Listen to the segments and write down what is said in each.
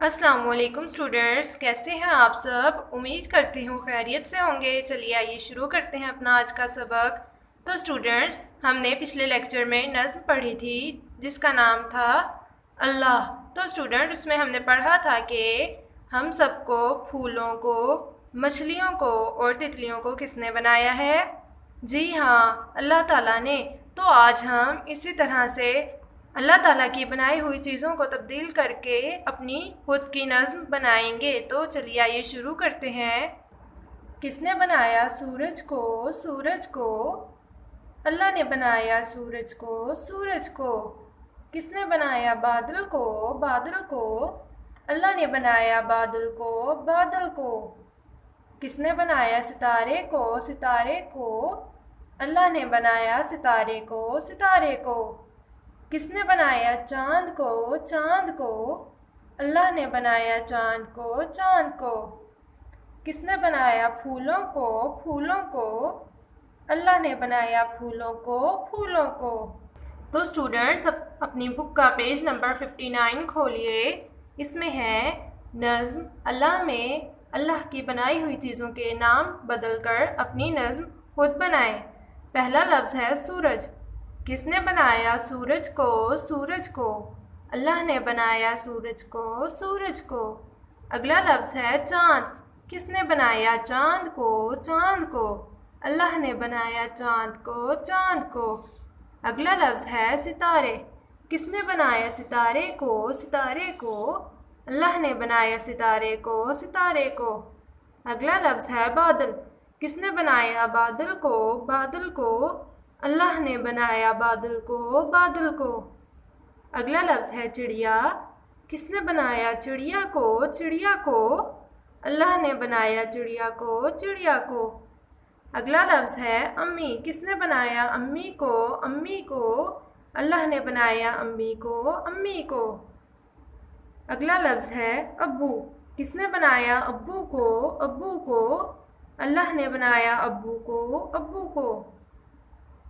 السلام علیکم اسٹوڈنٹس، کیسے ہیں آپ سب؟ امید کرتی ہوں خیریت سے ہوں گے۔ چلیے آئیے شروع کرتے ہیں اپنا آج کا سبق۔ تو اسٹوڈنٹس، ہم نے پچھلے لیکچر میں نظم پڑھی تھی جس کا نام تھا اللہ۔ تو اسٹوڈنٹ، اس میں ہم نے پڑھا تھا کہ ہم سب کو، پھولوں کو، مچھلیوں کو اور تتلیوں کو کس نے بنایا ہے؟ جی ہاں، اللہ تعالیٰ نے۔ تو آج ہم اسی طرح سے اللہ تعالیٰ کی بنائی ہوئی چیزوں کو تبدیل کر کے اپنی خود کی نظم بنائیں گے۔ تو چلیے آئیے شروع کرتے ہیں۔ کس نے بنایا سورج کو؟ سورج کو اللہ نے بنایا، سورج کو، سورج کو۔ کس نے بنایا بادل کو؟ بادل کو اللہ نے بنایا، بادل کو، بادل کو۔ کس نے بنایا ستارے کو؟ ستارے کو اللہ نے بنایا، ستارے کو، ستارے کو۔ کس نے بنایا چاند کو؟ چاند کو اللہ نے بنایا، چاند کو، چاند کو۔ کس نے بنایا پھولوں کو؟ پھولوں کو اللہ نے بنایا، پھولوں کو، پھولوں کو۔ تو اسٹوڈنٹس، اپنی بک کا پیج نمبر 59 کھولیے۔ اس میں ہے نظم اللہ میں اللہ کی بنائی ہوئی چیزوں کے نام بدل کر اپنی نظم خود بنائیں۔ پہلا لفظ ہے سورج۔ کس نے بنایا سورج کو؟ سورج کو اللہ نے بنایا، سورج کو، سورج کو۔ اگلا لفظ ہے چاند۔ کس نے بنایا چاند کو؟ چاند کو اللہ نے بنایا، چاند کو، چاند کو۔ اگلا لفظ ہے ستارے۔ کس نے بنایا ستارے کو؟ ستارے کو اللہ نے بنایا، ستارے کو، ستارے کو۔ اگلا لفظ ہے بادل۔ کس نے بنایا بادل کو؟ بادل کو اللہ نے بنایا، بادل کو، بادل کو۔ اگلا لفظ ہے چڑیا۔ کس نے بنایا چڑیا کو؟ چڑیا کو اللہ نے بنایا، چڑیا کو، چڑیا کو۔ اگلا لفظ ہے امی۔ کس نے بنایا امی کو؟ امی کو اللہ نے بنایا، امی کو، امی کو۔ اگلا لفظ ہے ابو۔ کس نے بنایا ابو کو؟ ابو کو اللہ نے بنایا، ابو کو، ابو کو۔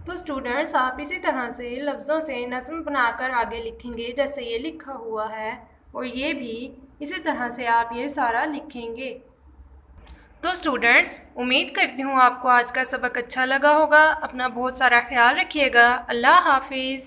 تو اسٹوڈنٹس، آپ اسی طرح سے لفظوں سے نظم بنا کر آگے لکھیں گے جیسے یہ لکھا ہوا ہے، اور یہ بھی اسی طرح سے آپ یہ سارا لکھیں گے۔ تو اسٹوڈنٹس، امید کرتی ہوں آپ کو آج کا سبق اچھا لگا ہوگا۔ اپنا بہت سارا خیال رکھیے گا۔ اللہ حافظ۔